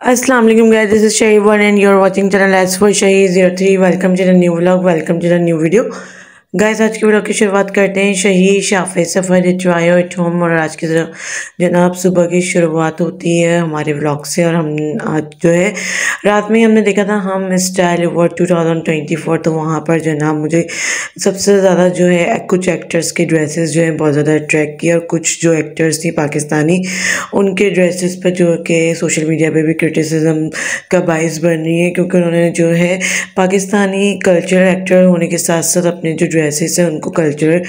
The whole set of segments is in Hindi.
Assalamu alaikum guys, this is Shahi1 and you're watching channel as for Shahi03. Welcome to the new vlog, welcome to the new video. Guys आज की वीडियो की शुरुआत करते हैं शही शाफे सफ़र ट्रायो एट होम। और आज की जनाब सुबह की शुरुआत होती है हमारे व्लॉग से। और हम आज जो है रात में हमने देखा था हम स्टाइल अवार्ड 2024, तो वहाँ पर जनाब मुझे सबसे ज़्यादा जो है कुछ एक्टर्स के ड्रेसेस जो है बहुत ज़्यादा अट्रैक्ट किया। और कुछ जो एक्टर्स थी पाकिस्तानी उनके ड्रेसेस पर जो कि सोशल मीडिया पे भी क्रिटिसिज्म का बाइस बन रही है, क्योंकि उन्होंने जो है पाकिस्तानी कल्चरल एक्टर होने के साथ साथ अपने जो ड्रेसेस है उनको कल्चरल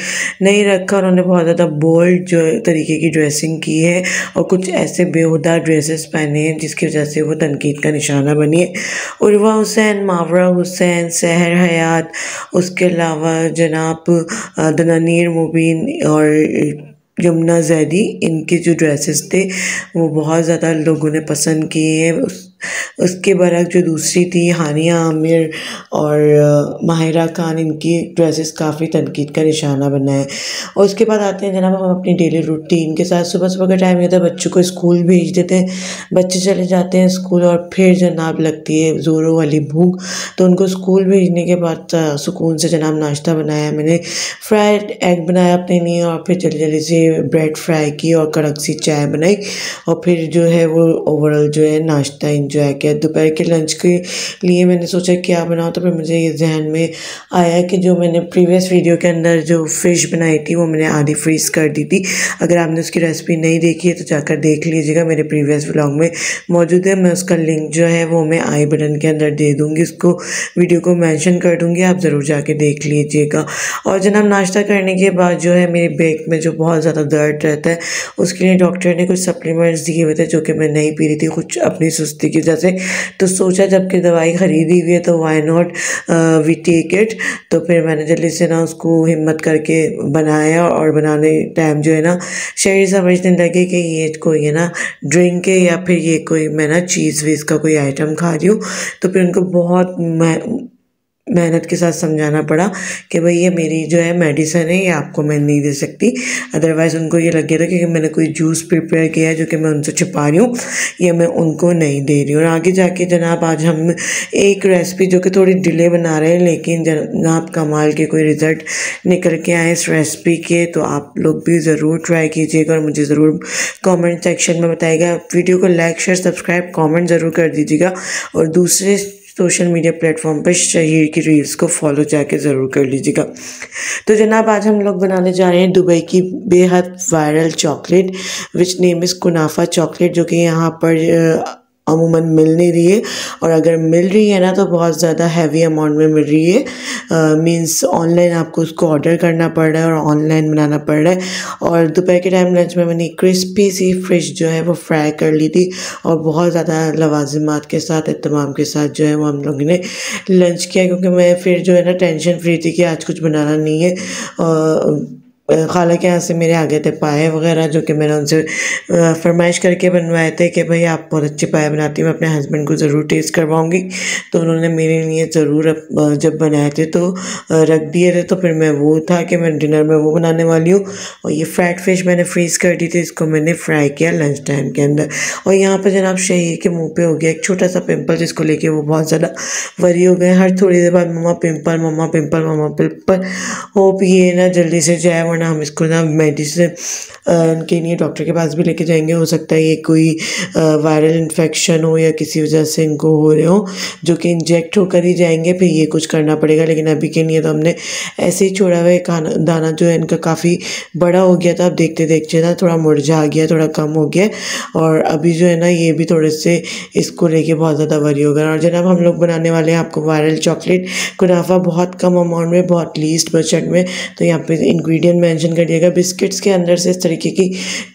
नहीं रखा। उन्होंने बहुत ज़्यादा बोल्ड जो तरीके की ड्रेसिंग की है और कुछ ऐसे बेहुदा ड्रेसेस पहने हैं जिसकी वजह से वो तनकीद का निशाना बनी है। उर्वा हुसैन, मावरा हुसैन, सहर हयात, उसके अलावा जनाब दनानीर मुबीन और यमुना जैदी, इनके जो ड्रेसेस थे वो बहुत ज़्यादा लोगों ने पसंद किए हैं। उसके बरक जो दूसरी थी हानिया आमिर और माहिरा खान, इनकी ड्रेसेस काफ़ी तनकीद का निशाना बना है। और उसके बाद आते हैं जनाब हम अपनी डेली रूटीन के साथ। सुबह सुबह का टाइम होता है, बच्चों को स्कूल भेज देते हैं, बच्चे चले जाते हैं स्कूल और फिर जनाब लगती है ज़ोरों वाली भूख। तो उनको स्कूल भेजने के बाद सुकून से जनाब नाश्ता बनाया मैंने, फ्राइड एग बनाया अपने लिए और फिर जल्दी जल्दी से ब्रेड फ्राई की और कड़क सी चाय बनाई। और फिर जो है वो ओवरऑल जो है नाश्ता इंजॉय किया। दोपहर के लंच के लिए मैंने सोचा क्या बनाऊँ, तो फिर मुझे ये जहन में आया कि जो मैंने प्रीवियस वीडियो के अंदर जो फ़िश बनाई थी वो मैंने आधी फ्रीज़ कर दी थी। अगर आपने उसकी रेसिपी नहीं देखी है तो जाकर देख लीजिएगा, मेरे प्रीवियस व्लॉग में मौजूद है। मैं उसका लिंक जो है वो मैं आई बटन के अंदर दे दूँगी, उसको वीडियो को मेंशन कर दूँगी, आप ज़रूर जाके देख लीजिएगा। और जनाब नाश्ता करने के बाद जो है मेरे बैक में जो बहुत ज़्यादा दर्द रहता है उसके लिए डॉक्टर ने कुछ सप्लीमेंट्स दिए हुए थे जो कि मैं नहीं पी रही थी कुछ अपनी सुस्ती की वजह से। तो सोचा जबकि दवाई ख़रीदी हुई है तो why not we take it. तो फिर मैंने जल्दी से ना उसको हिम्मत करके बनाया और बनाने टाइम जो है ना शरीर समझने लगे कि ये कोई है ना ड्रिंक है या फिर ये कोई मैं ना चीज़ वीज़ का कोई आइटम खा रही हूँ। तो फिर उनको बहुत मेहनत के साथ समझाना पड़ा कि भाई ये मेरी जो है मेडिसिन है, ये आपको मैं नहीं दे सकती। अदरवाइज़ उनको ये लग गया था कि मैंने कोई जूस प्रिपेयर किया है जो कि मैं उनसे छुपा रही हूँ, ये मैं उनको नहीं दे रही हूँ। और आगे जाके जनाब आज हम एक रेसिपी जो कि थोड़ी डिले बना रहे हैं लेकिन जनाब कमाल के कोई रिज़ल्ट निकल के आए इस रेसिपी के, तो आप लोग भी ज़रूर ट्राई कीजिएगा और मुझे ज़रूर कॉमेंट सेक्शन में बताइएगा। वीडियो को लाइक शेयर सब्सक्राइब कॉमेंट ज़रूर कर दीजिएगा और दूसरे सोशल मीडिया प्लेटफॉर्म पर शहीर की रील्स को फॉलो जाके ज़रूर कर लीजिएगा। तो जनाब आज हम लोग बनाने जा रहे हैं दुबई की बेहद viral chocolate which name is kunafa chocolate, जो कि यहाँ पर अमूमन मिल नहीं रही है। और अगर मिल रही है ना तो बहुत ज़्यादा हैवी अमाउंट में मिल रही है। मींस ऑनलाइन आपको उसको ऑर्डर करना पड़ रहा है और ऑनलाइन बनाना पड़ रहा है। और दोपहर के टाइम लंच में मैंने क्रिस्पी सी फिश जो है वो फ्राई कर ली थी और बहुत ज़्यादा लवाजिमात के साथ इत्तमाम के साथ जो है वो हम लोगों ने लंच किया, क्योंकि मैं फिर जो है ना टेंशन फ्री थी कि आज कुछ बनाना नहीं है। खाला के यहाँ से मेरे आ गए थे पाए वगैरह जो कि मैंने उनसे फरमाइश करके बनवाए थे कि भाई आप बहुत अच्छे पाए बनाती हैं, मैं अपने हस्बैंड को ज़रूर टेस्ट करवाऊँगी। तो उन्होंने मेरे लिए ज़रूर जब बनाए थे तो रख दिए थे। तो फिर मैं वो था कि मैं डिनर में वो बनाने वाली हूँ। और ये फ्राइड फिश मैंने फ्रीज़ कर दी थी, इसको मैंने फ्राई किया लंच टाइम के अंदर। और यहाँ पर जनाब शहीर के मुँह पर हो गया एक छोटा सा पिम्पल, जिसको लेके वो बहुत ज़्यादा वरी हो गए। हर थोड़ी देर बाद मम्मा पिम्पल मम्मा पिम्पल मम्मा पिम्पल। होप ये ना जल्दी से जाए वरना हम इसको ना मेडिसिन के लिए डॉक्टर के पास भी लेके जाएंगे। हो सकता है ये कोई वायरल इन्फेक्शन हो या किसी वजह से इनको हो रहे हो, जो कि इंजेक्ट होकर ही जाएंगे, फिर ये कुछ करना पड़ेगा। लेकिन अभी के लिए तो हमने ऐसे ही छोड़ा हुआ है। खाना दाना जो है इनका काफ़ी बड़ा हो गया था, अब देखते देखते ना थोड़ा मुरझा गया, थोड़ा कम हो गया। और अभी जो है ना ये भी थोड़े से इसको लेके बहुत ज़्यादा वरी हो गया। और जनाब हम लोग बनाने वाले हैं आपको वायरल चॉकलेट कुनाफा बहुत कम अमाउंट में, बहुत लीस्ट बजट में। तो यहाँ पे इंग्रेडिएंट मेंशन करिएगा। बिस्किट्स के अंदर से इस तरीके की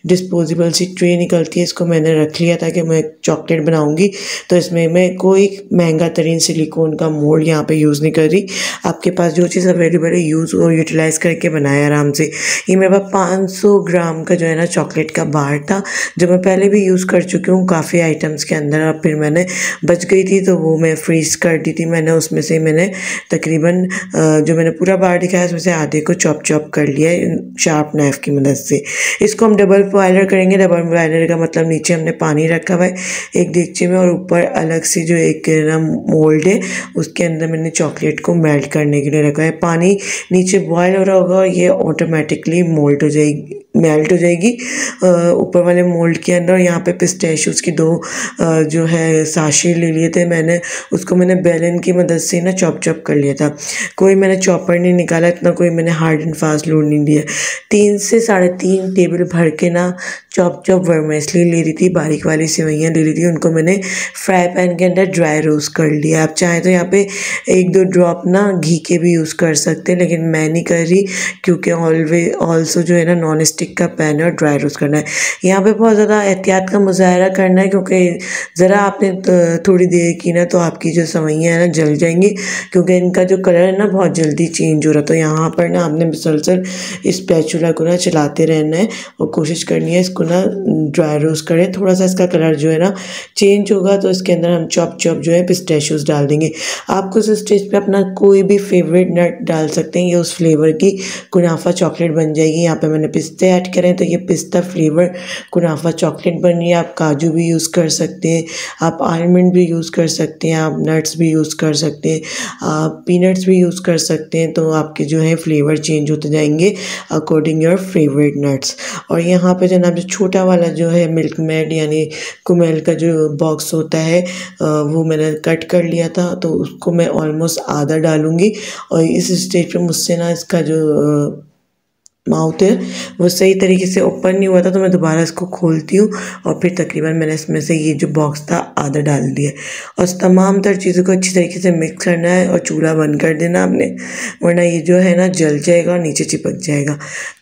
डिस्पोजेबल सी ट्रे निकलती है, इसको मैंने रख लिया था कि मैं चॉकलेट बनाऊंगी। तो इसमें मैं कोई महंगा तरीन सिलिकॉन का मोल्ड यहाँ पे यूज़ नहीं कर रही। आपके पास जो चीज़ अवेलेबल है यूज़ और यूटिलाइज़ करके बनाए आराम से। ये मेरे पास 500 ग्राम का जो है ना चॉकलेट का बार था, जो मैं पहले भी यूज़ कर चुकी हूँ काफ़ी आइटम्स के अंदर। और फिर मैंने बच गई थी तो वो मैं फ्रीज़ कर दी थी मैंने। उसमें से मैंने तकरीबन जो मैंने पूरा बार दिखाया उसमें से आधे को चॉप कर लिया है। शार्प नाइफ की मदद से। इसको हम डबल बॉयलर करेंगे। डबल बॉयलर का मतलब नीचे हमने पानी रखा हुआ है एक देगची में और ऊपर अलग से जो एक ना मोल्ड है उसके अंदर मैंने चॉकलेट को मेल्ट करने के लिए रखा है। पानी नीचे बॉयल हो रहा होगा और ये ऑटोमेटिकली मेल्ट हो जाएगी ऊपर वाले मोल्ड के अंदर। यहाँ पे पिस्ताशियोज की 2 जो है साशे ले लिए थे मैंने, उसको मैंने बेलन की मदद से ना चॉप कर लिया था। कोई मैंने चॉपर नहीं निकाला, इतना कोई मैंने हार्ड एंड फास्ट लोड नहीं दिया। 3 से 3.5 टेबल भर के ना चॉप वर्मेसली ले रही थी, बारीक वाली सेवइयाँ ले रही थी। उनको मैंने फ्राई पैन के अंदर ड्राई रोस्ट कर लिया। आप चाहें तो यहाँ पे 1-2 ड्रॉप ना घी के भी यूज़ कर सकते हैं, लेकिन मैं नहीं कर रही क्योंकि ऑल्सो जो है ना नॉन स्टिक का पैन है और ड्राई रोस्ट करना है। यहाँ पे बहुत ज़्यादा एहतियात का मुजाहरा करना है क्योंकि ज़रा आपने थोड़ी देर की ना तो आपकी जो सेवइयाँ हैं ना जल जाएंगी, क्योंकि इनका जो कलर है ना बहुत जल्दी चेंज हो रहा है। तो यहाँ पर ना आपने मुसलसल इस स्पैचुला को ना चलाते रहना है और कोशिश करनी है इसको ना ड्राई रोस्ट करें। थोड़ा सा इसका कलर जो है ना चेंज होगा तो इसके अंदर हम चॉप जो है पिस्ताशियोज डाल देंगे। आपको इस स्टेज पे अपना कोई भी फेवरेट नट डाल सकते हैं, ये उस फ्लेवर की कुनाफा चॉकलेट बन जाएगी। यहाँ पे मैंने पिस्ते ऐड करें तो ये पिस्ता फ्लेवर कुनाफा चॉकलेट बन रही है। आप काजू भी यूज़ कर सकते हैं, आप आलमंड भी यूज़ कर सकते हैं, आप नट्स भी यूज़ कर सकते हैं, आप पीनट्स भी यूज़ कर सकते हैं। तो आपके जो है फ्लेवर चेंज होते जाएंगे अकॉर्डिंग योर फेवरेट नट्स। और यहाँ पे जनाब जो छोटा वाला जो है मिल्क मेड यानी कुमेल का जो बॉक्स होता है वो मैंने कट कर लिया था, तो उसको मैं ऑलमोस्ट आधा डालूँगी। और इस स्टेज पे मुझसे ना इसका जो माउथ है वो सही तरीके से ओपन नहीं हुआ था, तो मैं दोबारा इसको खोलती हूँ और फिर तकरीबन मैंने इसमें से ये जो बॉक्स था आधा डाल दिया। और तमाम तर चीज़ों को अच्छी तरीके से मिक्स करना है और चूल्हा बंद कर देना आपने, वरना ये जो है ना जल जाएगा और नीचे चिपक जाएगा।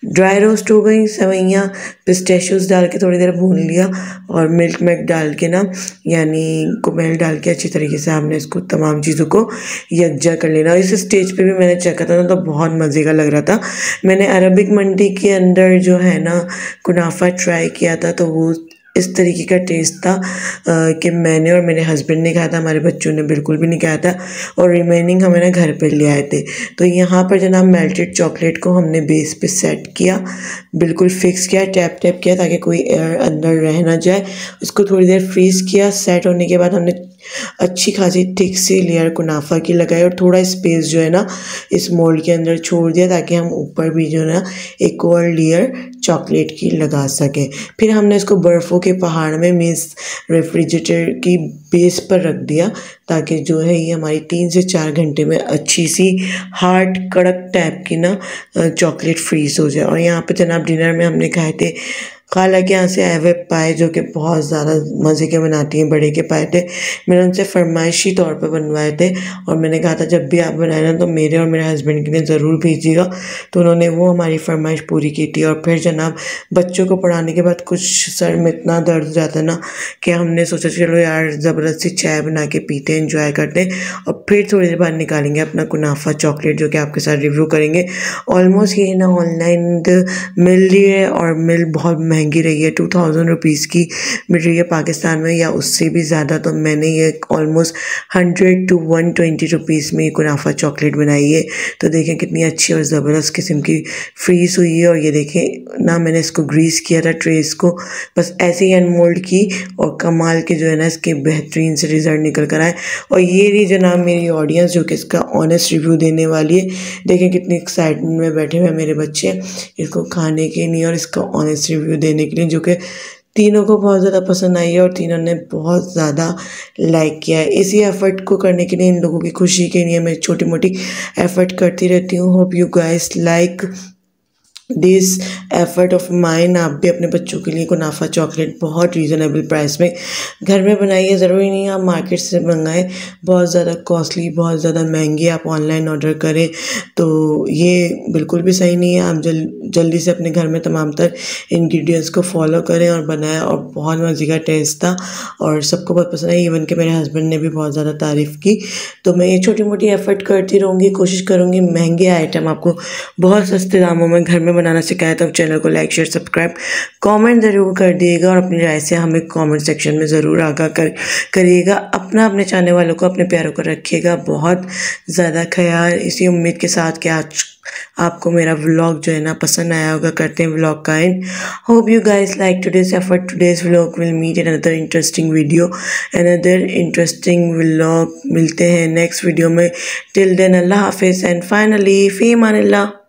ड्राई रोस्ट हो गई सेवइयाँ, पिस्ताशियोज डाल के थोड़ी देर भून लिया और मिल्क मेड डाल के ना यानी कुमेल डाल के अच्छी तरीके से आपने इसको तमाम चीज़ों को यकजा कर लेना। इस स्टेज पे भी मैंने चखा था ना तो बहुत मज़े का लग रहा था। मैंने अरबिक मंडी के अंदर जो है ना कुनाफा ट्राई किया था तो वो इस तरीके का टेस्ट था कि मैंने और मेरे हस्बैंड ने खाया था, हमारे बच्चों ने बिल्कुल भी नहीं खाया था और रिमेनिंग हमें ना घर पे ले आए थे। तो यहाँ पर जनाब मेल्टेड चॉकलेट को हमने बेस पे सेट किया, बिल्कुल फिक्स किया, टैप किया ताकि कोई एयर अंदर रह ना जाए। उसको थोड़ी देर फ्रीज़ किया। सेट होने के बाद हमने अच्छी खासी थिक सी लेयर कुनाफा की लगाई और थोड़ा स्पेस जो है ना इस मोल्ड के अंदर छोड़ दिया ताकि हम ऊपर भी जो है ना एक और लेयर चॉकलेट की लगा सकें। फिर हमने इसको बर्फ़ों के पहाड़ में मीन्स रेफ्रिजरेटर की बेस पर रख दिया ताकि जो है ये हमारी 3 से 4 घंटे में अच्छी सी हार्ड कड़क टाइप की ना चॉकलेट फ्रीज़ हो जाए। और यहाँ पे जनाब डिनर में हमने खाए थे खाला के यहाँ से आए हुए पाए जो कि बहुत ज़्यादा मज़े के बनाती हैं, बड़े के पाए थे। मैंने उनसे फरमाइशी तौर पे बनवाए थे और मैंने कहा था जब भी आप बनाए ना तो मेरे और मेरे हस्बैंड के लिए ज़रूर भेजिएगा। तो उन्होंने वो हमारी फरमाइश पूरी की थी। और फिर जनाब बच्चों को पढ़ाने के बाद कुछ सर में इतना दर्द हो जाता है ना कि हमने सोचा चलो यार ज़बरदस्ती चाय बना के पीते हैं, इंजॉय करते हैं और फिर थोड़ी देर बाद निकालेंगे अपना कुनाफा चॉकलेट जो कि आपके साथ रिव्यू करेंगे। ऑलमोस्ट ये ना ऑनलाइन मिल रही है और मिल बहुत महंगी रही है, 2000 रुपीज़ की मिल रही है पाकिस्तान में या उससे भी ज़्यादा। तो मैंने ये ऑलमोस्ट 100 to 120 रुपीज़ में कुनाफा चॉकलेट बनाई है। तो देखें कितनी अच्छी और ज़बरदस्त किस्म की फ्रीज़ हुई है। और ये देखें ना मैंने इसको ग्रीस किया था ट्रेस को, बस ऐसे ही अनमोल्ड की और कमाल के जो है ना इसके बेहतरीन से रिज़ल्ट निकल कर आए। और ये रही जनाब मेरी ऑडियंस जो कि इसका ऑनेस्ट रिव्यू देने वाली है। देखें कितनी एक्साइटमेंट में बैठे हुए मेरे बच्चे इसको खाने के लिए और इसका ऑनेस्ट रिव्यू देने के लिए, जो कि तीनों को बहुत ज़्यादा पसंद आई है और तीनों ने बहुत ज़्यादा लाइक किया है। इसी एफ़र्ट को करने के लिए, इन लोगों की खुशी के लिए मैं छोटी मोटी एफ़र्ट करती रहती हूँ। Hope you guys like this effort of mine. आप भी अपने बच्चों के लिए कुनाफा चॉकलेट बहुत रीज़नेबल प्राइस में घर में बनाइए। ज़रूरी नहीं आप मार्केट से मंगाएं, बहुत ज़्यादा कॉस्टली, बहुत ज़्यादा महंगी आप ऑनलाइन ऑर्डर करें तो ये बिल्कुल भी सही नहीं है। आप जल्दी से अपने घर में तमाम तर इंग्रेडिएंट्स को फॉलो करें और बनाएं और बहुत मज़े का टेस्ट था और सबको बहुत पसंद है। इवन के मेरे हस्बैंड ने भी बहुत ज़्यादा तारीफ़ की। तो मैं ये छोटी मोटी एफर्ट करती रहूँगी, कोशिश करूँगी महंगे आइटम आपको बहुत सस्ते दामों में घर में बनाना सिखाया। तो चैनल को लाइक शेयर सब्सक्राइब कमेंट ज़रूर कर दिएगा और अपनी राय से हमें कमेंट सेक्शन में ज़रूर आगाह करिएगा। अपने चाहने वालों को, अपने प्यारों को रखिएगा बहुत ज़्यादा ख्याल। इसी उम्मीद के साथ कि आज आपको मेरा व्लॉग जो है ना पसंद आया होगा। करते हैं व्लॉग का end. Hope you guys like today's effort. Today's vlog will meet in another interesting video, another interesting vlog. मिलते हैं नेक्स्ट वीडियो में। टिल देन अल्लाह हाफिज़ एंड फाइनली फ़ी अमानिल्लाह।